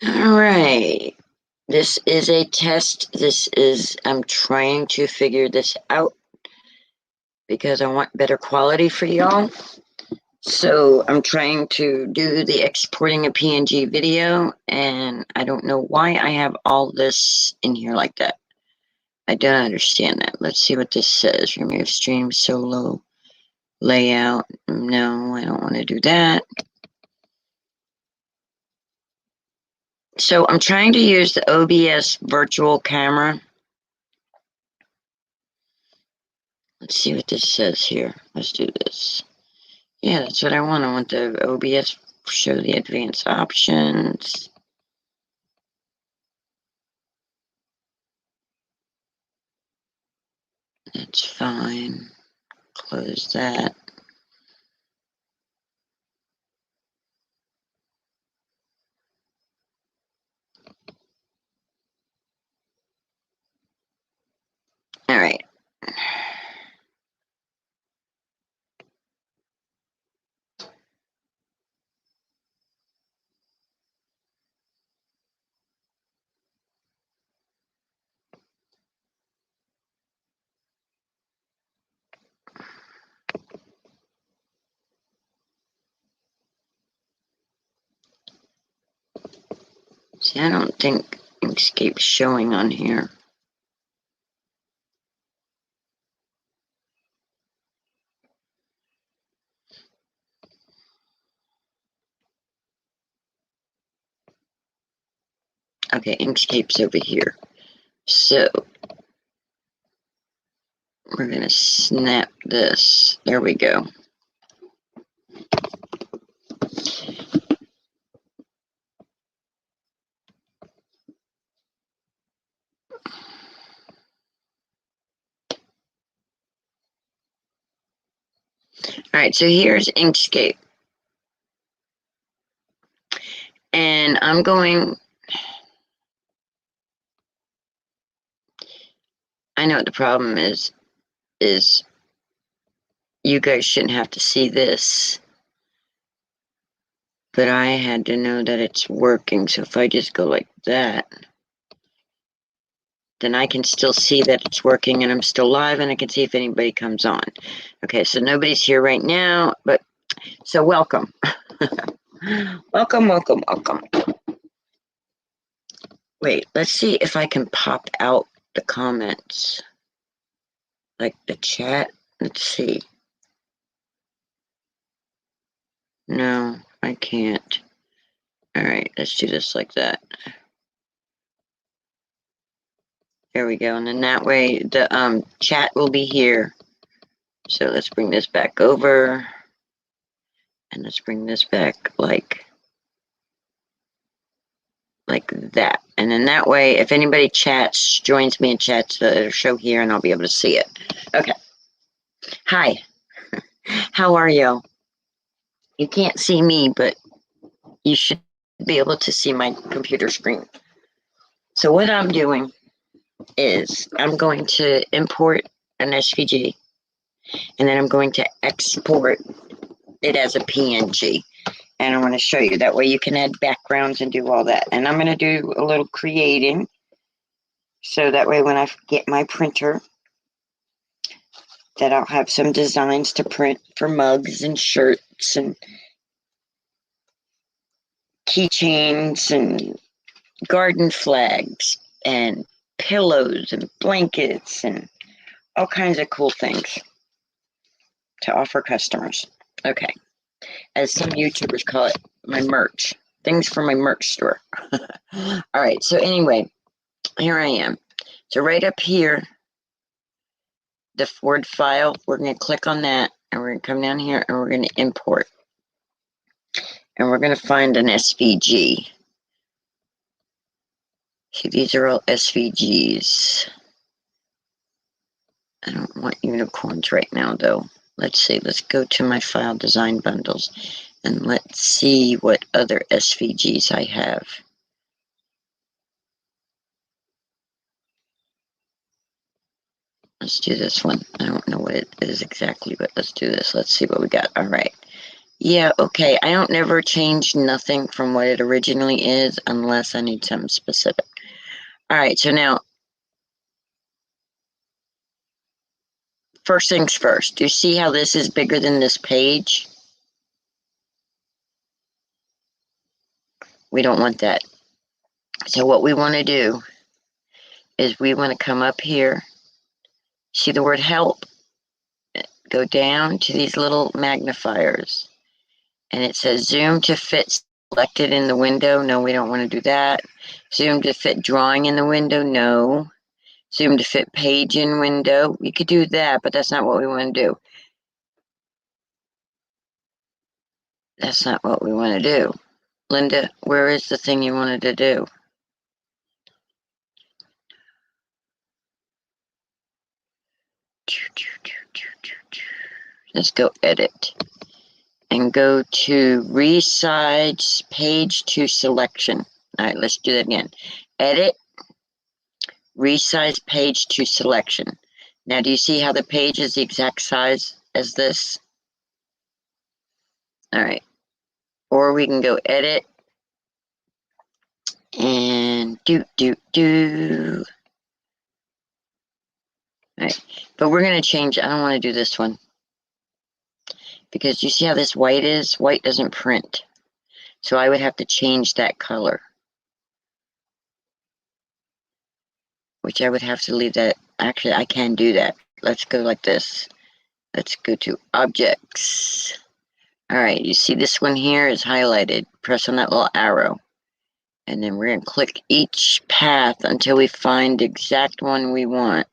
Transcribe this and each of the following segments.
All right. This is a test. I'm trying to figure this out because I want better quality for y'all. So I'm trying to do the exporting a PNG video, and I don't know why I have all this in here like that. I don't understand that. Let's see what this says. Remove stream solo layout. No, I don't want to do that. So I'm trying to use the OBS virtual camera. Let's see what this says here. Let's do this. Yeah, that's what I want. I want the OBS show the advanced options. That's fine. Close that. All right. See, I don't think Inkscape's showing on here. Okay, Inkscape's over here. So we're gonna snap this. There we go. All right, so here's Inkscape. And I'm going, I know what the problem is you guys shouldn't have to see this. But I had to know that it's working. So if I just go like that, then I can still see that it's working and I'm still live and I can see if anybody comes on. Okay, so nobody's here right now, but so welcome. welcome. Wait, let's see if I can pop out the comments. Like the chat. Let's see. No, I can't. All right, let's do this like that. There we go. And then that way the chat will be here. So let's bring this back over. And let's bring this back like that. And then that way, if anybody chats, joins me in chats, it'll show here and I'll be able to see it. Okay. Hi. How are you? You can't see me, but you should be able to see my computer screen. So what I'm doing is I'm going to import an SVG and then I'm going to export it as a PNG. And I want to show you that way you can add backgrounds and do all that. And I'm going to do a little creating. So that way when I get my printer, that I'll have some designs to print for mugs and shirts and keychains and garden flags and pillows and blankets and all kinds of cool things to offer customers. Okay. As some YouTubers call it, my merch. Things for my merch store. All right. So anyway, here I am. So right up here, the Word file, we're going to click on that and we're going to come down here and we're going to import. And we're going to find an SVG. See, these are all SVGs. I don't want unicorns right now, though. Let's see. Let's go to my file design bundles and let's see what other SVGs I have. Let's do this one. I don't know what it is exactly, but let's do this. Let's see what we got. All right. Yeah, okay. I don't never change nothing from what it originally is unless I need something specific. All right, so now, first things first. Do you see how this is bigger than this page? We don't want that. So what we want to do is we want to come up here, see the word help, go down to these little magnifiers, and it says zoom to fit selected in the window. No, we don't want to do that. Zoom to fit drawing in the window. No. Zoom to fit page in window. We could do that, but that's not what we want to do. That's not what we want to do. Linda, where is the thing you wanted to do? Let's go edit and go to resize page to selection. All right, let's do that again. Edit, resize page to selection. Now, do you see how the page is the exact size as this? All right. Or we can go edit and do. All right. But we're going to change. I don't want to do this one. Because you see how this white is? White doesn't print. So I would have to change that color. Which I would have to leave that. Actually, I can do that. Let's go like this. Let's go to objects. All right, you see this one here is highlighted. Press on that little arrow. And then we're going to click each path until we find the exact one we want.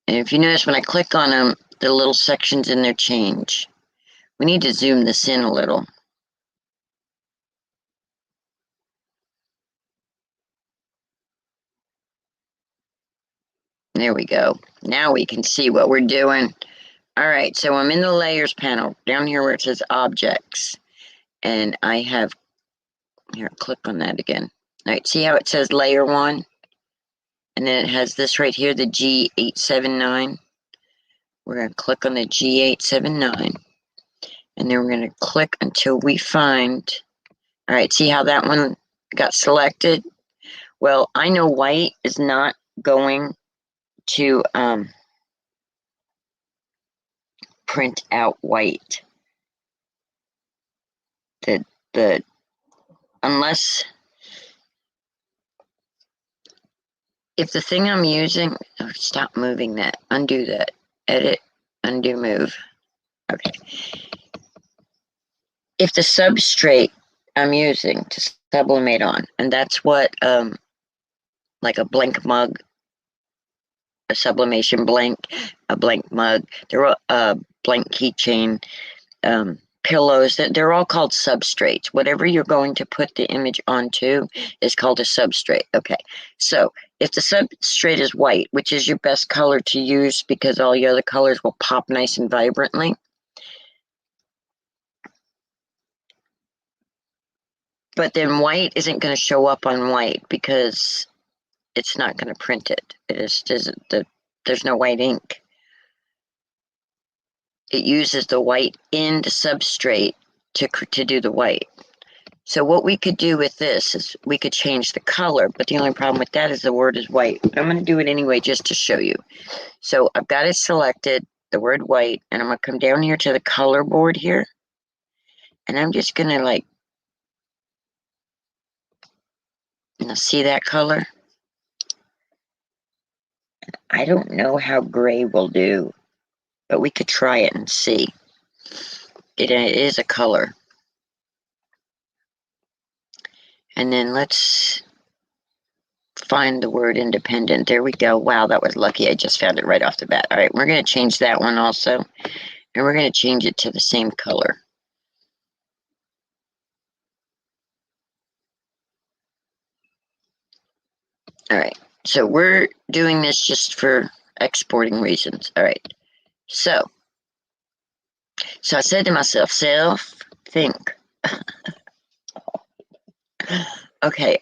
And if you notice, when I click on them, the little sections in there change. We need to zoom this in a little. There we go. Now we can see what we're doing. All right, so I'm in the layers panel, down here where it says objects. And I have, here, click on that again. All right, see how it says layer 1? And then it has this right here, the G879. We're going to click on the G879. And then we're going to click until we find, all right, see how that one got selected? Well, I know white is not going to print out white. Unless, if the thing I'm using, oh, stop moving that, undo that, edit, undo, move. Okay. If the substrate I'm using to sublimate on, and that's what, like a blank mug, a sublimation blank, a blank mug, they're all, blank keychain, pillows, they're all called substrates. Whatever you're going to put the image onto is called a substrate. Okay, so if the substrate is white, which is your best color to use because all your other colors will pop nice and vibrantly, but then white isn't going to show up on white because it's not going to print it. There's no white ink. It uses the white in the substrate to do the white. So what we could do with this is we could change the color, but the only problem with that is the word is white. But I'm going to do it anyway just to show you. So I've got it selected, the word white, and I'm going to come down here to the color board here. And I'm just going to like, see that color? I don't know how gray will do, but we could try it and see. It is a color. And then let's find the word independent. There we go. Wow, that was lucky. I just found it right off the bat. All right, we're going to change that one also. And we're going to change it to the same color. All right, so we're doing this just for exporting reasons. All right, so I said to myself, think. Okay,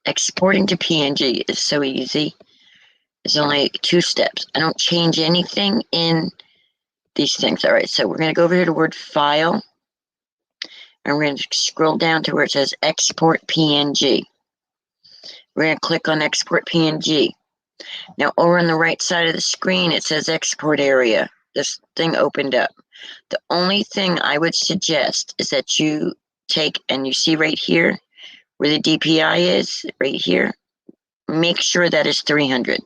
exporting to PNG is so easy. It's only 2 steps. I don't change anything in these things. All right, so we're going to go over here to word file, and we're going to scroll down to where it says export PNG. We're going to click on export PNG. Now over on the right side of the screen, it says export area. This thing opened up. The only thing I would suggest is that you take, and you see right here where the DPI is, right here, make sure that is 300.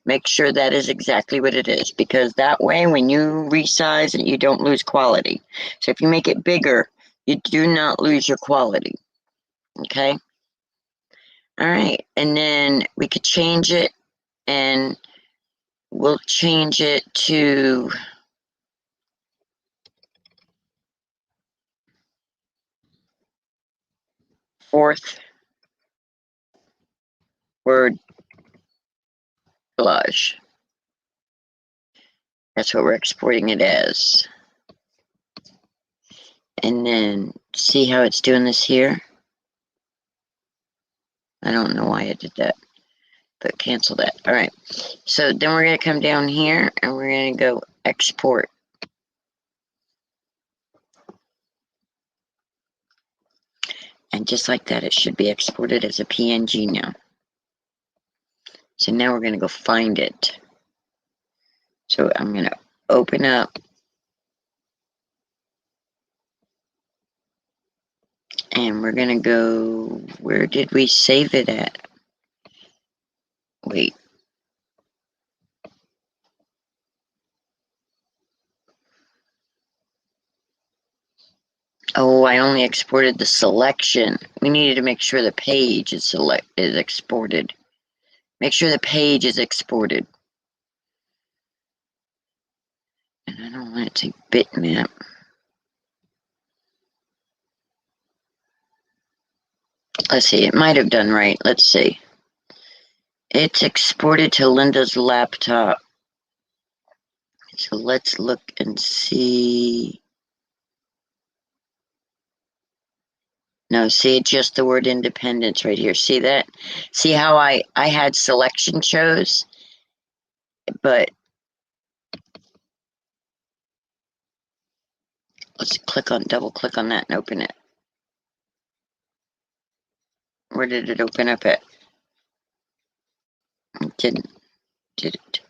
Make sure that is exactly what it is, because that way when you resize it, you don't lose quality. So if you make it bigger, you do not lose your quality. Okay? All right, and then we could change it, and we'll change it to fourth word collage. That's what we're exporting it as. And then see how it's doing this here? I don't know why I did that, but cancel that. All right, so then we're going to come down here and we're going to go export. And just like that, it should be exported as a PNG now. So now we're going to go find it. So I'm going to open up, and we're going to go, where did we save it at? Wait. Oh, I only exported the selection. We needed to make sure the page is exported. Make sure the page is exported. And I don't want it to bitmap. Let's see, it might have done right. Let's see. It's exported to Linda's laptop. So let's look and see. No, see, just the word independence right here. See that? See how I had selection chose, but let's double click on that and open it. Where did it open up at? It didn't, did it?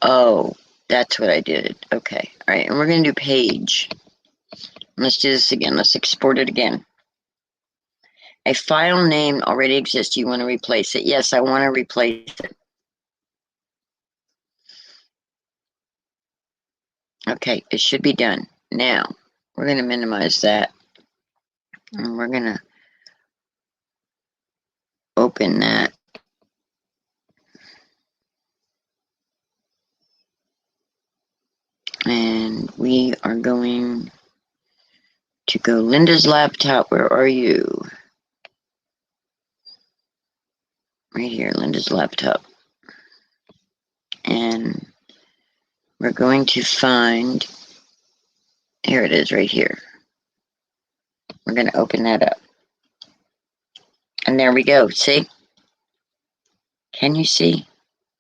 Oh, that's what I did. Okay, all right, and we're gonna do page. Let's do this again. Let's export it again. A file name already exists. You want to replace it? Yes, I want to replace it. Okay, it should be done. Now, we're going to minimize that. And we're going to open that. And we are going to go Linda's laptop. Where are you? Right here, Linda's laptop. And we're going to find, here it is right here. We're going to open that up. And there we go. See? Can you see?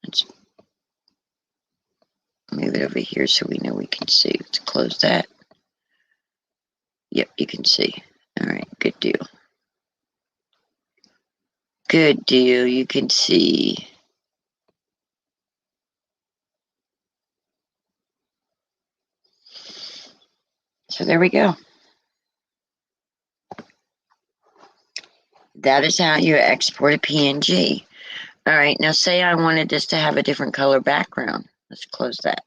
Let's move it over here so we know we can see. Let's close that. Yep, you can see. All right, good deal. Good deal, you can see. So there we go. That is how you export a PNG. All right, now say I wanted this to have a different color background. Let's close that.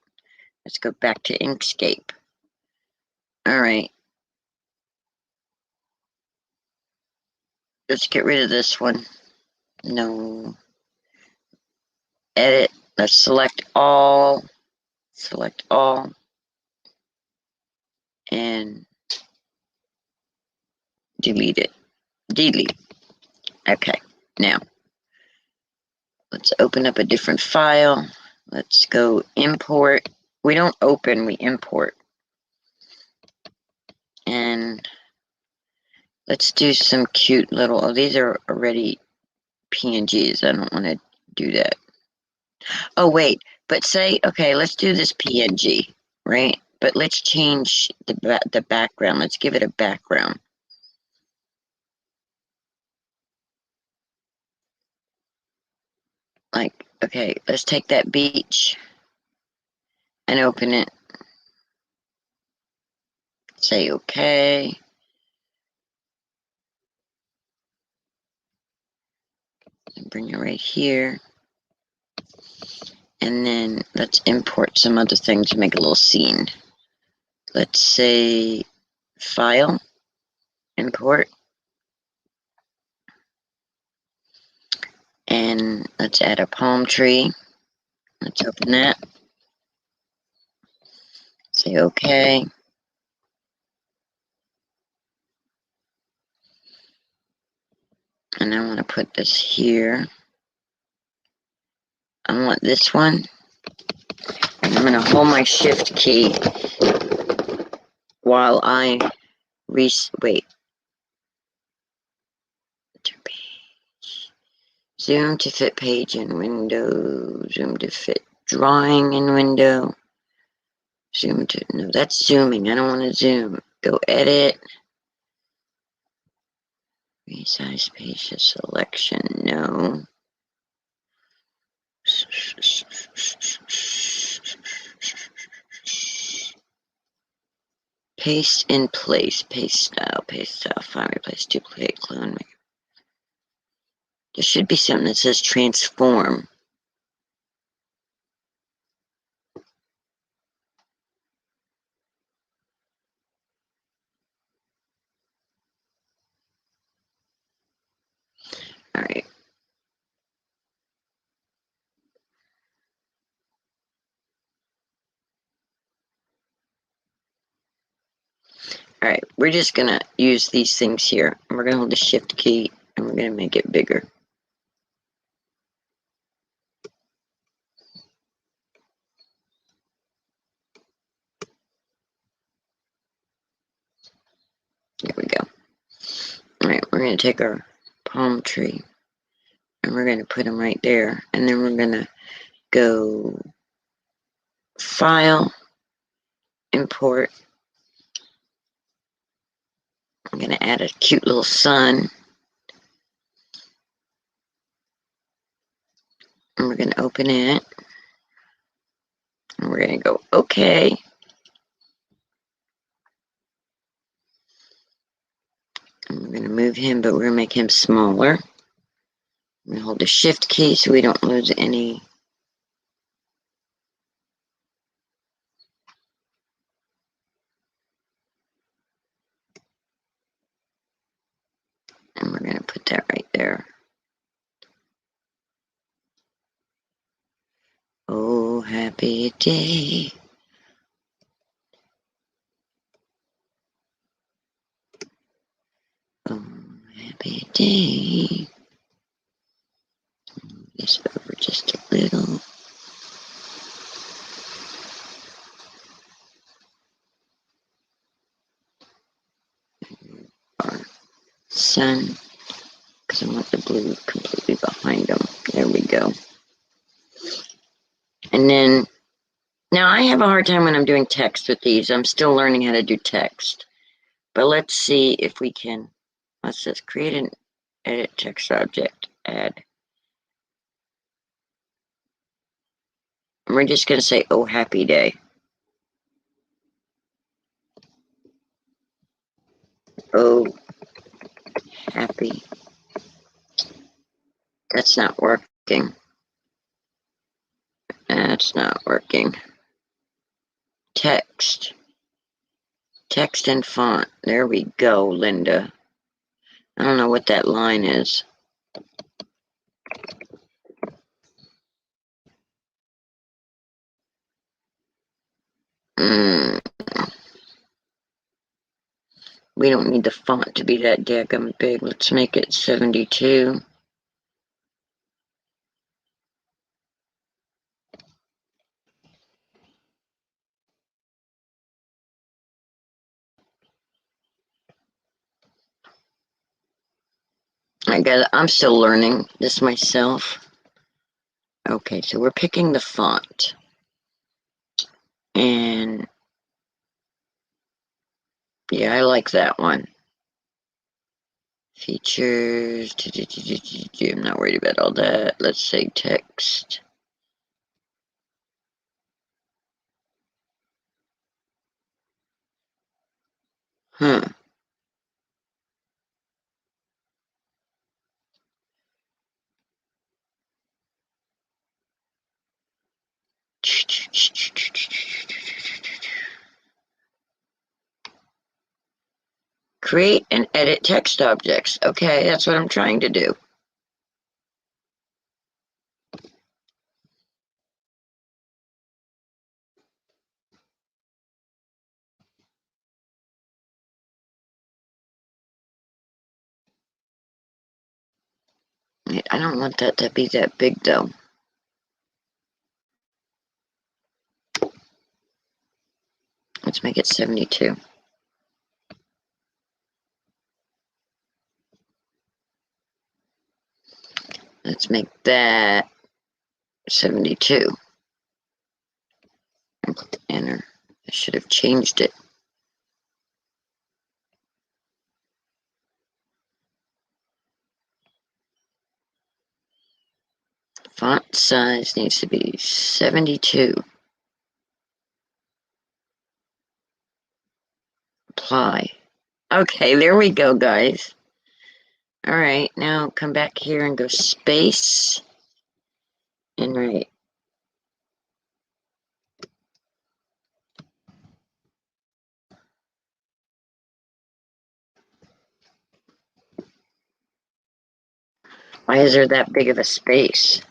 Let's go back to Inkscape. All right. Let's get rid of this one. No. Edit. Let's select all. Select all. And delete it. Delete. Okay. Now, let's open up a different file. Let's go import. We don't open, we import. And let's do some cute little, oh, these are already PNGs. I don't want to do that. Oh, wait. But say, okay, let's do this PNG, right? But let's change the background. Let's give it a background. Like, okay, let's take that beach and open it. Say okay. And bring it right here. And then let's import some other things to make a little scene. Let's say file, import. And let's add a palm tree. Let's open that. Say okay. And I want to put this here. I want this one. And I'm going to hold my shift key while I wait. Zoom to fit page in window. Zoom to fit drawing in window. Zoom to, no, that's zooming. I don't want to zoom. Go edit. Resize page to selection. No. Paste in place. Paste style. Find replace, duplicate, clone. There should be something that says transform. All right. All right, we're just gonna use these things here. And we're gonna hold the shift key and we're gonna make it bigger. There we go. All right, we're gonna take our palm tree and we're gonna put them right there. And then we're gonna go file, import. I'm gonna add a cute little sun. And we're gonna open it. And we're gonna go, okay. And we're gonna move him, but we're gonna make him smaller. We're gonna hold the shift key so we don't lose any. And we're gonna put that right there. Oh, happy day. Oh, happy day. This over just a little. Our sun, because I want the blue completely behind them. There we go. And then, now I have a hard time when I'm doing text with these. I'm still learning how to do text. But let's see if we can. Let's just create an edit text object, add. And we're just going to say, oh, happy day. Oh, happy. That's not working. That's not working. Text. Text and font. There we go, Linda. I don't know what that line is. We don't need the font to be that daggum big. Let's make it 72. I'm still learning this myself. Okay, so we're picking the font. And yeah, I like that one. Features. I'm not worried about all that. Let's say text. Huh. Create and edit text objects. Okay, that's what I'm trying to do. I don't want that to be that big though. Let's make it 72. Let's make that 72. And click enter. I should have changed it. Font size needs to be 72. Apply. Okay, there we go, guys. All right, now come back here and go space and write. Why is there that big of a space?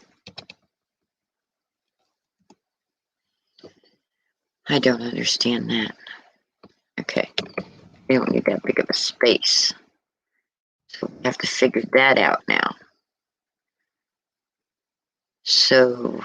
I don't understand that. Okay, we don't need that big of a space. So we have to figure that out now. So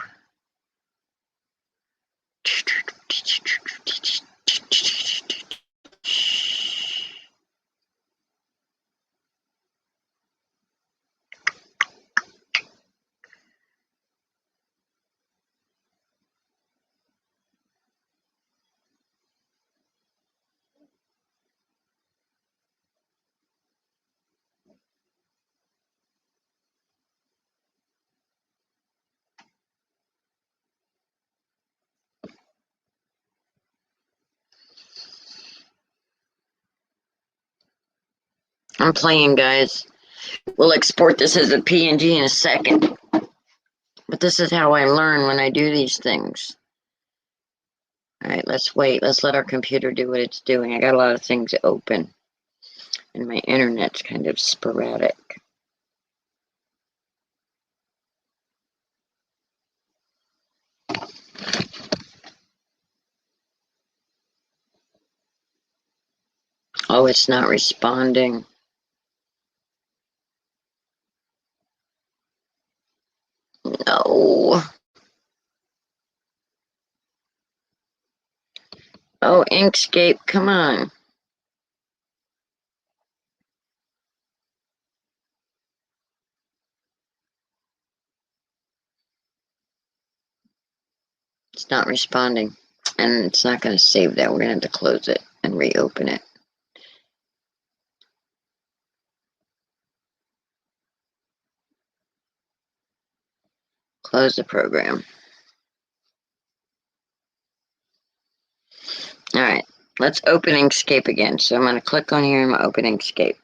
I'm playing, guys. We'll export this as a PNG in a second. But this is how I learn when I do these things. All right, let's wait. Let's let our computer do what it's doing. I got a lot of things open. And my internet's kind of sporadic. Oh, it's not responding. No. Oh, Inkscape, come on. It's not responding. And it's not going to save that. We're going to have to close it and reopen it. Close the program. All right, let's open Inkscape again. So I'm going to click on here and I'm open Inkscape.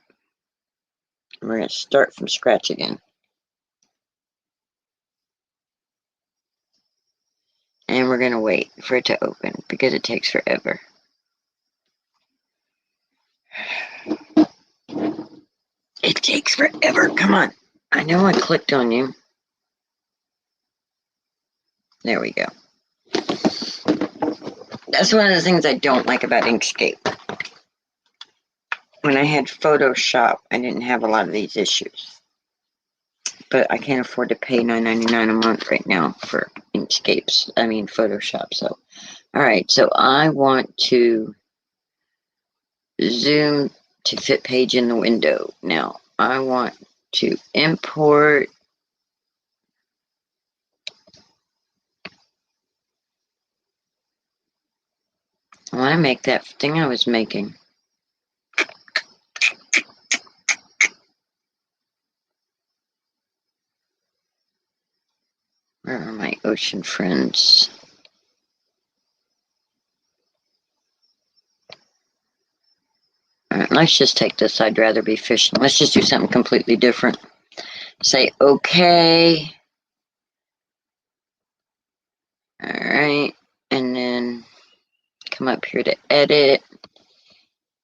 We're going to start from scratch again. And we're going to wait for it to open because it takes forever. It takes forever. Come on. I know I clicked on you. There we go. That's one of the things I don't like about Inkscape. When I had Photoshop, I didn't have a lot of these issues. But I can't afford to pay $9.99 a month right now for Photoshop. So, all right. So I want to zoom to fit page in the window. Now, I want to import. I want to make that thing I was making. Where are my ocean friends? All right, let's just take this. I'd rather be fishing. Let's just do something completely different. Say okay. All right, and then come up here to edit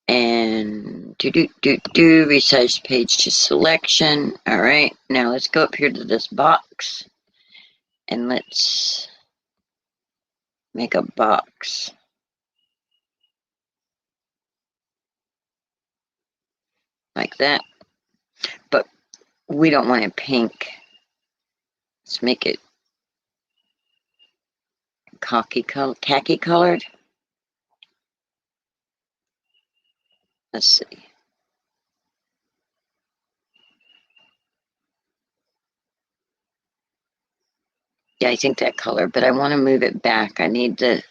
and resize page to selection. All right, now let's go up here to this box and let's make a box. Like that. But we don't want it pink. Let's make it khaki colored. Let's see. Yeah, I think that color, but I want to move it back. I need the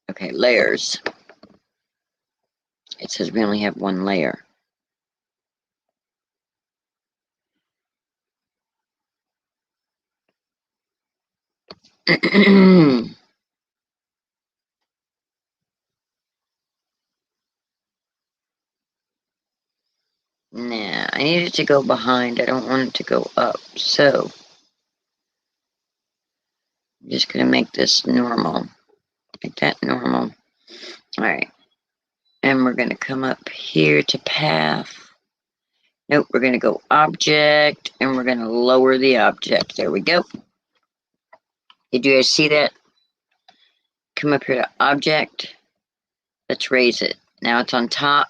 okay, layers. It says we only have one layer. Nah, I need it to go behind. I don't want it to go up. So I'm just going to make this normal. Make that normal. All right. And we're going to come up here to path. Nope, we're going to go object, and we're going to lower the object. There we go. Did you guys see that? Come up here to object. Let's raise it. Now it's on top,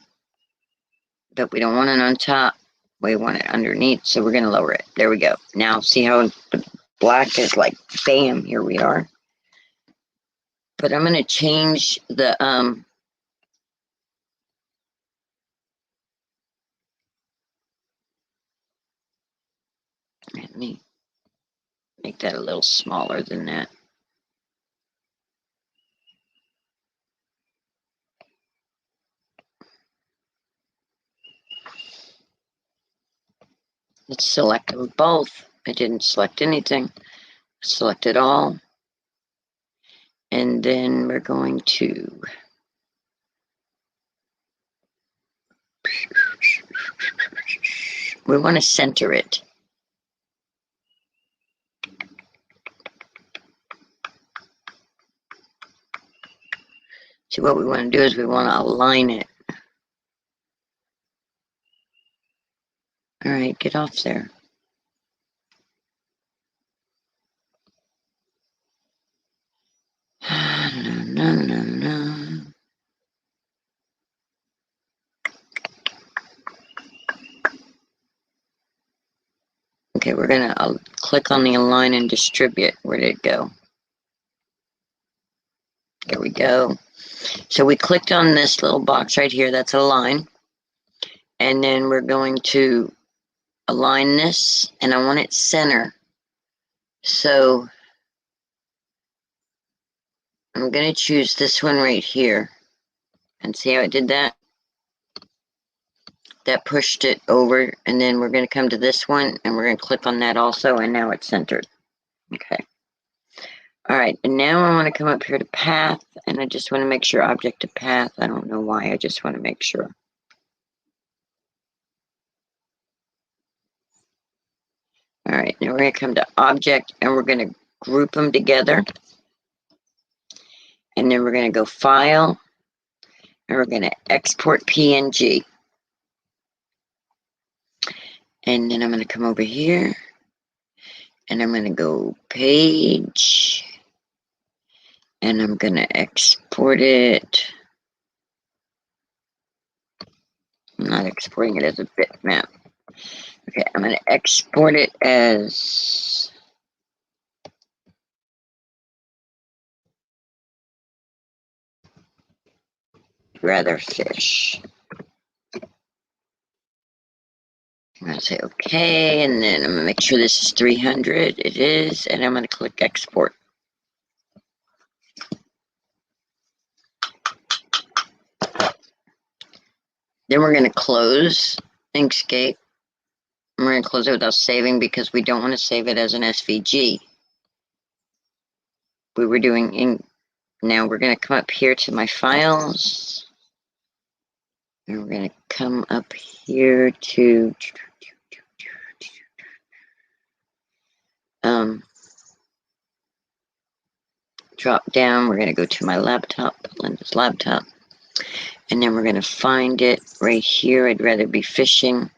but we don't want it on top. We want it underneath, so we're going to lower it. There we go. Now see how the black is like, bam, here we are. But I'm going to change the, let me make that a little smaller than that. Let's select them both. I didn't select anything. Select it all. And then we're going to we want to center it. See, what we want to do is we want to align it. All right, get off there. No. Okay, we're going to click on the align and distribute. Where did it go? There we go. So we clicked on this little box right here. That's align. And then we're going to align this, and I want it center. So I'm going to choose this one right here. And see how it did that? That pushed it over, and then we're going to come to this one, and we're going to click on that also, and now it's centered. Okay. All right, and now I want to come up here to path, and I just want to make sure object to path. I don't know why, I just want to make sure. All right, now we're going to come to object, and we're going to group them together. And then we're going to go file, and we're going to export PNG. And then I'm going to come over here, and I'm going to go page, And I'm going to export it. I'm not exporting it as a bitmap. Okay, I'm going to export it as rather fish. I'm going to say okay, and then I'm going to make sure this is 300. It is, and I'm going to click export. Then we're going to close Inkscape. We're going to close it without saving because we don't want to save it as an SVG. We were doing now we're going to come up here to my files. And we're going to come up here to drop down. We're going to go to my laptop, Linda's laptop. And then we're going to find it right here. I'd rather be fishing.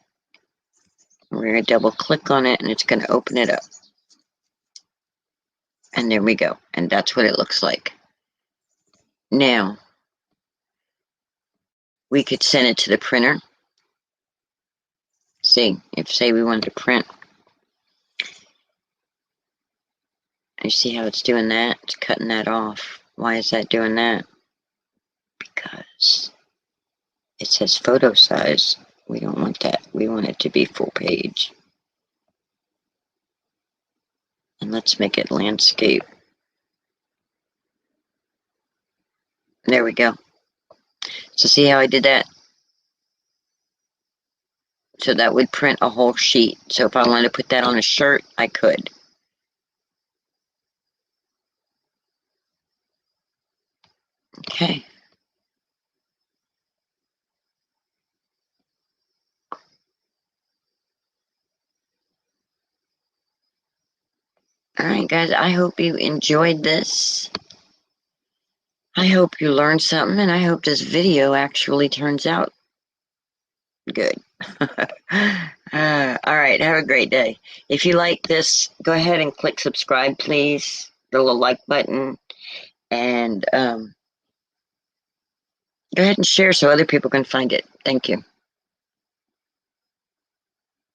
We're going to double click on it and it's going to open it up. And there we go. And that's what it looks like. Now, we could send it to the printer. See, if say we wanted to print. You see how it's doing that? It's cutting that off. Why is that doing that? Because it says photo size. We don't want that. We want it to be full page. And let's make it landscape. There we go. So see how I did that? So that would print a whole sheet. So if I wanted to put that on a shirt, I could. Okay. All right, guys, I hope you enjoyed this. I hope you learned something, and I hope this video actually turns out good. All right, have a great day. If you like this, go ahead and click subscribe, please. The little like button. And go ahead and share so other people can find it. Thank you.